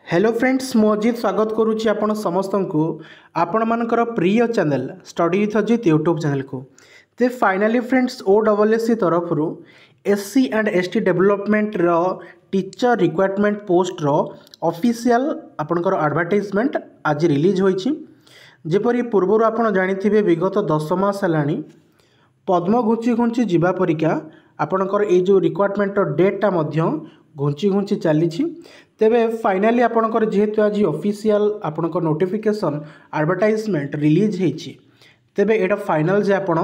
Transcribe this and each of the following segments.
Hello friends मु अजित स्वागत करुच्ची आपण समस्त को आपण मानकर प्रिय channel study with Ajit YouTube channel को ते फाइनली फ्रेंड्स OSSC तरफ SC एंड ST डेवलपमेंट रो टीचर रिक्वायरमेंट पोस्ट रो ऑफिशियल आपनकर एडवर्टाइजमेंट आज रिलीज होईची। जेपरी पूर्व आपण जानिथिबे विगत 10 मास हलानी पद्म घुंची घुंची जीवा परिका आपनकर ए जो रिक्वायरमेंट डेटा मध्य घुंची घुंची चली तेबे फाइनली आपनकर जेहेतु आज ऑफिशियल आपनकर नोटिफिकेशन एडवर्टाइजमेंट रिलीज होईची तेबे एटा फाइनल जे आपण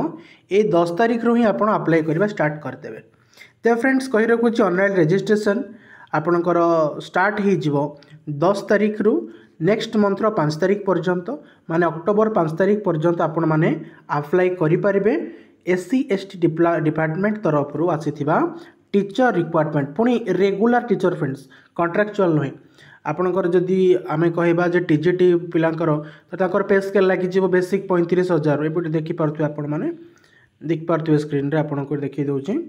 ए 10 तारिख रु ही आपण अप्लाई करबा स्टार्ट कर देबे। ते फ्रेंड्स कहि रखुची ऑनलाइन रजिस्ट्रेशन आपनकर स्टार्ट ही जीवो 10 तारिख रु नेक्स्ट मंथ रो 5 तारिख पर्यंत माने अक्टोबर 5 तारिख पर्यंत आपण माने अप्लाई करि परिबे। SC ST डिपार्टमेंट तरफ रु आसीथिबा टीचर रिक्वायरमेंट पुणी रेगुलर टीचर फ्रेंड्स कॉन्ट्रैक्चुअल नुहे आपणकर जदि आमे कहबा जे TGT पिलांकर तो ताकर पे स्केल लागि जीवो बेसिक 35,000 एपटे देखि पारथु आपण माने देख पारथु स्क्रीन रे आपणकर देखि दोछि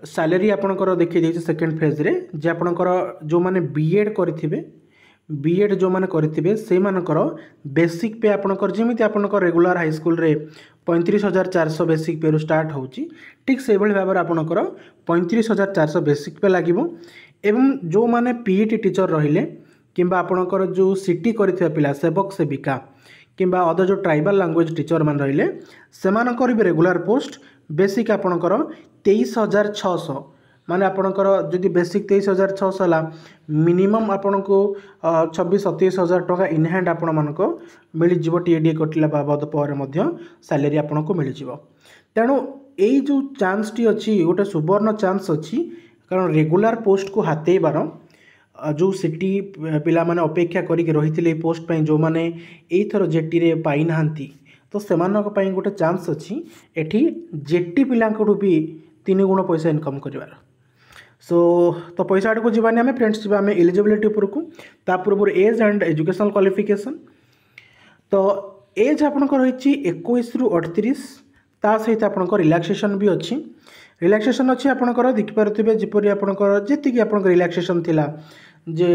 सैलरी आपणकर देखि देछि सेकंड फेज रे जे आपणकर जो माने बीएड करिथिबे बीएड जो माने करिथिबे से मानकर बेसिक पे आपणकर जेमिति आपणकर रेगुलर हाई स्कूल रे 35,400 बेसिक पे स्टार्ट होची ठीक से भली भाबरे आपणकर 35,400 बेसिक पे लागिवो। एवं जो माने पीईटी टीचर रहिले किंबा आपणकर जो सिटी करिथिबा पिला सेवक सेविका किंबा अदर जो ट्राइबल लैंग्वेज टीचर मान रहिले सेमानकर भी रेगुलर पोस्ट बेसिक आपणकर 23,600 माने आपणकर जदि बेसिक 23,600 ला मिनिमम आपनको 26-27,000 टका इन हैंड आपण मानको मिल जिवो टीएडी कटिला बाबद पर मध्य सैलरी आपनको मिल जिवो। तेणु एई जो चांस टी अछि गोटे सुवर्ण चांस अछि कारण रेगुलर पोस्ट को हातेबार जो सिटी पिला माने अपेक्षा करिक रहिथिले पोस्ट पई जो माने एई थरो जेटी रे पाई नाहंती तो सेमानक पई गोटे चांस अछि एठी जेटी पिलांकटू भी 3 गुण पैसा इनकम करिवार। सो तो पैसा आड़ को जीवानी आम फ्रेंड्स जी आम एलिजिबिलिटी उपरकू ता पूर्व एज एंड एजुकेशनल क्वालिफिकेशन तो एज आपंकर रही 21 रु 38 ता सहित आपंकर रिलैक्सेशन भी अच्छी रिलैक्सेशन अच्छी आपंकर देखिपे जपरी आपंकर जी आप रिलैक्सेशन थिला जे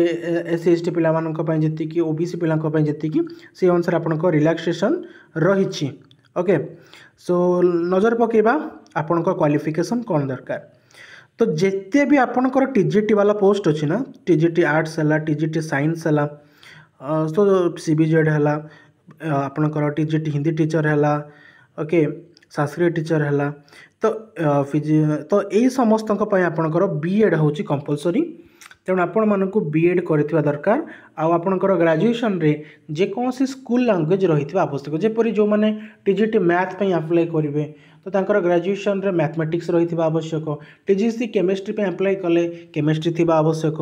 SC ST पिला जी OBC पिला जी से अनुसार आपंकर रिलैक्सेशन रही। ओके सो नजर पकेबा आपंकर क्वालिफिकेशन कौन दरकार तो जिते भी आपंकर TGT वाला पोस्ट अच्छी ना TGT आर्ट्स है TGT साइंस है तो CBZ है आपंकर TGT हिंदी टीचर है ओके संस्कृत टीचर है तो यही समस्त आपंकर बीएड हूँ कंपलसरी तेणु आपण मानक बीएड करथिबा दरकार आपणकर ग्रेजुएशन रे जेकोसी स्कूल लैंग्वेज रही आवश्यक जेपरी जो माने TGT मैथ पे अप्लाई करेंगे तो तांकर ग्रेजुएशन रे मैथमेटिक्स रही आवश्यक TGC केमिस्ट्री पे अप्लाई कले केमिस्ट्री थिबा आवश्यक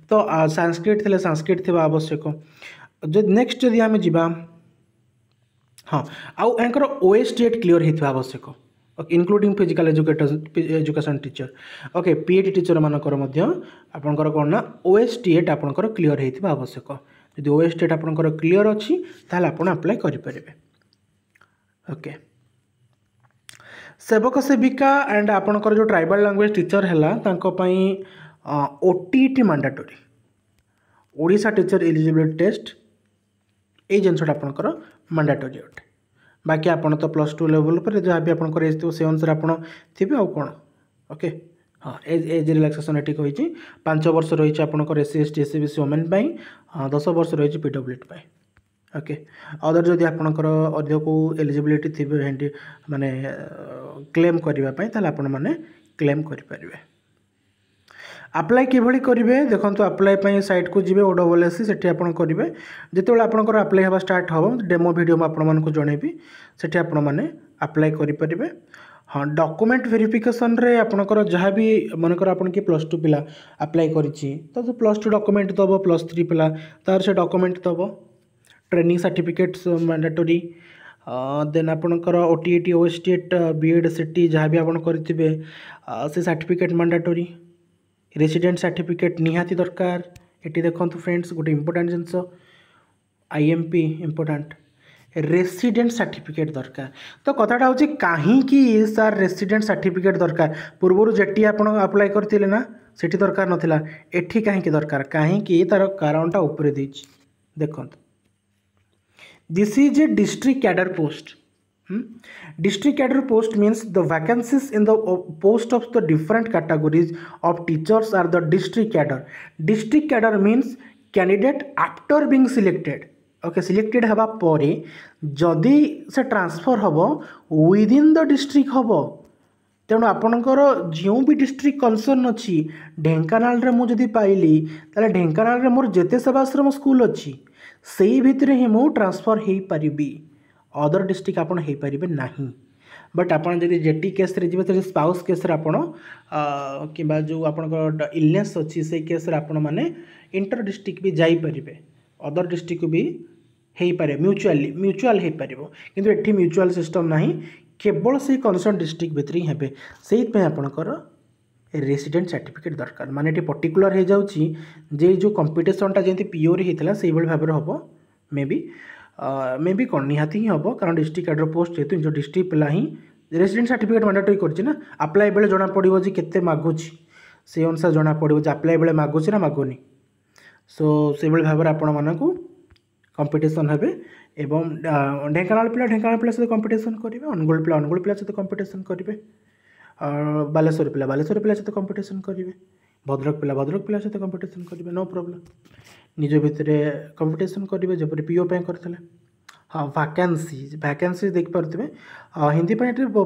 तो संस्कृत थिले संस्कृत थिबा आवश्यक जो नेक्स्ट जदि आमे जिबा हाँ आउ एंकर OSTET क्लियर हेथिबा आवश्यक including physical education teacher okay PET teacher मानकर मध्य आपनकर कोन ना OSTET आपनकर क्लियर हेथिबा आवश्यक यदि OSTET आपनकर क्लियर अछि ताले आपण अप्लाई करि परिबे। ओके सेवक सेविका एंड आपनकर जो ट्राइबल लैंग्वेज टीचर हैला तांको पई OTET mandatory Odisha teacher eligibility test ए जिनसटा आपनकर मैंडेटरी अटे बाकी आपन तो +2 लेवल पर जहाँ भी आपंकर एज थो से अनुसार आपड़ थे आउ कौन ओके हाँ एज रिलैक्सेशन ये कही 5 वर्ष रही आपंकर SC ST SC वोमेन 10 वर्ष रही PWD ओके अदर जदि आपंकर अधिक को एलिजिबिलिटी थी हेंडी माने क्लेम करने ताले आपण माने क्लेम करें। अप्लाई किभली करेंगे देखो अप्लाई साइट को जी OSSC से करेंगे जिते आपंकर अप्लाई हवा स्टार्ट हम डेमो वीडियो में आपको जनइबी से आपने अप्लाई करेंगे। हाँ डॉक्यूमेंट वेरिफिकेशन रे आपंकर जहाँ भी मनकर आप +2 पिला अप्लाई करिछि तो +2 डॉक्यूमेंट दब +3 पिला तार से डॉक्यूमेंट दब ट्रेनिंग सर्टिफिकेट्स मैंडेटरी देन आपंकर OTET OSTET BED CT जहाँ भी आप करेंगे से सर्टिफिकेट मैंडेटरी रेसिडेंट सर्टिफिकेट निहाती दरकार ये देखो फ्रेंड्स गोटे इंपोर्टेंट जिनस IMP इंपोर्टेंट रेसिडेंट सर्टिफिकेट दरकार तो कथाटा हूँ कहीं सर रेसिडेंट सर्टिफिकेट दरकार पूर्व जेटी आप अप्लाई करते ना सेठी दरकार नथिला एठी काहेकि दरकार काहेकि तार कारणटा उपरे देछि देखंत this is a district cadre post district cadre post means the vacancies in the post of the different categories of teachers are the district cadre. District cadre means candidate after being selected. Okay, selected हवा परे जदि से transfer हबो within the district हबो तेणु आपणकर जो भी डिस्ट्रिक्ट कनसर्न अच्छी ढेंकानाल रे मु जदि पाइली ताले ढेंकानाल रे मोर जेते सेवाश्रम स्कूल अच्छी सेई भितरे ही मु ट्रांसफर हो पारिबी अदर डिस्ट्रिक्ट आपन हो पारिबे नाही बट आपन जदि जेटी केस रे जिबे तो स्पाउस केस रे आपन किबा जो आपन इलनेस अच्छी से केस रे आपन माने इंटर डिस्ट्रिक्ट भी जाई पारिबे अदर डिस्ट्रिक्ट भी हो पारे म्यूचुअल हो पारिबो किंतु एठी म्यूचुअल सिस्टम नाही केवल से कनसर्न डिस्ट्रिक्ट भितर ही हेबे सेइथ आपणकर रेसिडेंट सर्टिफिकेट दरकार माने ये पर्टिकुलर हो जाउची जे जो कंपटीशनटा जेंति पीओ रे हेतला सेइ बल भाबरे हबो मे बी कौन निहाती ही हम कारण डिस्ट्रिक्ट कैडर पोस्ट जेहतु जो डिस्ट्रिक्ट पिला ही रेसिडेंट सर्टिफिकेट मैंडेटरी करछि ना अप्लाई बेले जना पड़ो जे केते मागुछि से अनुसार जना पड़ो जे अप्लाई बेले मागुछि ना मागुनी सो से बल भाबरे आपण मानकु कंपटीशन हेबे एवं ढेंकानाल पिला सहित कंपटीशन करेंगे अनुगुल पिला सहित कंपटीशन करेंगे बालेश्वर पिला सहित कंपटीशन करेंगे भद्रक पिला सहित कंपटीशन करेंगे नो प्रॉब्लम निज भितर कंपटीशन करेंगे जपरी पीओ करते हाँ वैकेंसी देखिपे हिंदी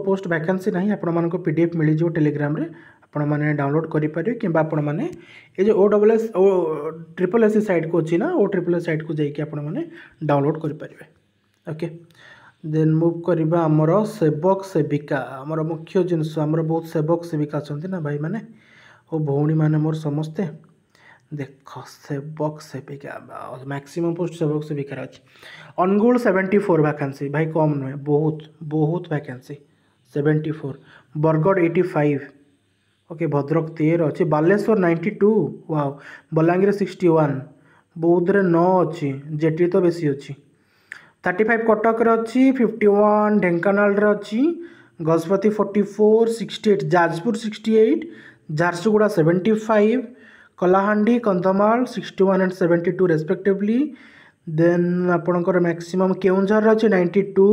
पोस्ट वैकेंसी ना आपण पीडीएफ मिल जाए टेलीग्राम रे आपण मैंने डाउनलोड करेंगे कि आपण मैंने ये जो OSS ट्रिपल एस साइट को अच्छी ना OSS साइट को जाकि आपण मैंने डाउनलोड करेंगे ओके देन मूव करवा आमर सेवक सेविका आमर मुख्य जिनस आमर बहुत सेवक सेविका अच्छा ना भाई मैंने और भौणी मैंने मोर समस्ते देख सेवक सेविका मैक्सिमम पोस्ट सेवक सेविकार अच्छी अनुगुल 74 वैकेंसी भाई कम नुहे बहुत वैकेंसी 74 बरगढ़ 85 ओके भद्रक 13 अच्छी बालेश्वर 92 वाओ बलांगीर 61 बौद्ध 9 अच्छी जेटी तो बेसी अच्छी 35 कटक अच्छी 51 ढेंकानाल अच्छी Gajapati 44 68 Jajpur 68 Jharsuguda 75 Kalahandi Kandhamal 61 and 72 respectively then आपणकर मैक्सिमम केउंझर अच्छी 92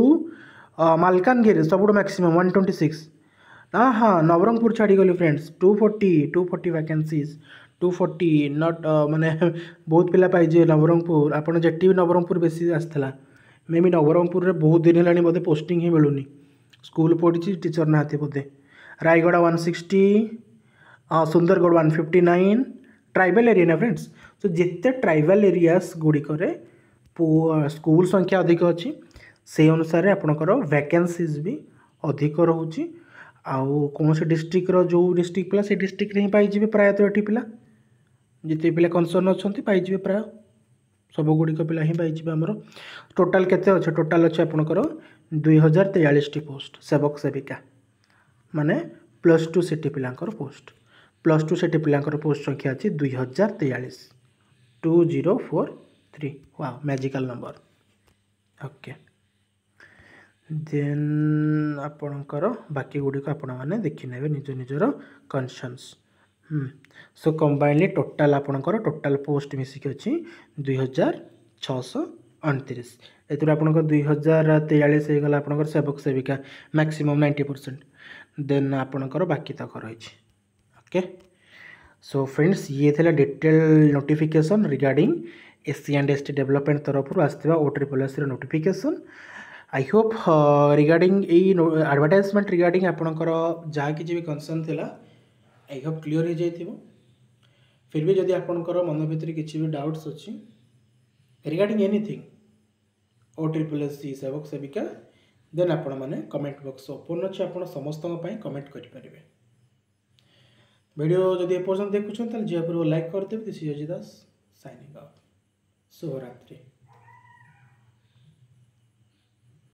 मालकानगिरी सब मैक्सिमम 126 हाँ नवरंगपुर छाड़ी गली फ्रेंड्स 240 वैकेंसीज 240 नट माने बहुत पिला पाइजे नवरंगपुर आपन जेटी भी नवरंगपुर बेसी आसला मे भी नवरंगपुर रे बहुत दिन है बोधे पोस्टिंग ही मिलूनी स्कूल पढ़ी टीचर नहाती बोधे रायगढ़ 160 सुंदरगढ़ 159 ट्राइबल एरिया ना फ्रेंड्स तो जिते ट्राइबल एरियास गुड़िक स्कूल संख्या अधिक अच्छी से अनुसार आपणकर वैकेंसीज भी अधिक रोचे आउ कौन से डिस्ट्रिक्ट जो डिस्ट्रिक्ट पिला से डिस्ट्रिक्ट ही पाइबे प्रायतः ये पिला जिते पिला कनसर्न अच्छा पाइबे प्राय सब गुड़िक पिला ही पाइबे आमर टोटाल केते अच्छे टोटाल अच्छे आपणकर 2043 पोस्ट सेवक सेविका माने +2 सिटी पिलांकर पोस्ट +2 सिटी पिलांकर पोस्ट संख्या अच्छी 2043 2043 वाह मैजिकल नंबर ओके देन आपणकर बाकी गुड़िक आपण मैंने देखने निज निजर कनसर्न्स सो कंबाइनली टोटाल आपणकर टोटाल पोस्ट मिसिक अच्छी 2629 एथुर आपणकर 2043 होगला आपणकर सेवक सेविका मैक्सिमम 90% देन आपणकर बाकी तक रही ओके सो फ्रेंड्स ये थिला detail notification regarding SC and ST development तरफ आसथिबा OSS रो notification I hope regarding advertisement regarding आपणकर जहाँ किसी भी कनसर्न थिला आई होप क्लियर हो जाइथिबो फिर भी जदि आपणकर मन भीतर किसी भी डाउट्स अच्छी रिगार्डिंग एनीथिंग OSS सेवक सेविका देन आपण मैंने कमेंट बॉक्स ओपन अच्छे आप समस्त कमेंट करेंगे वीडियो जदि एपर्यंत देखुं जी लाइक करदेवे this is Ajay Das signing off शुभरात्रि।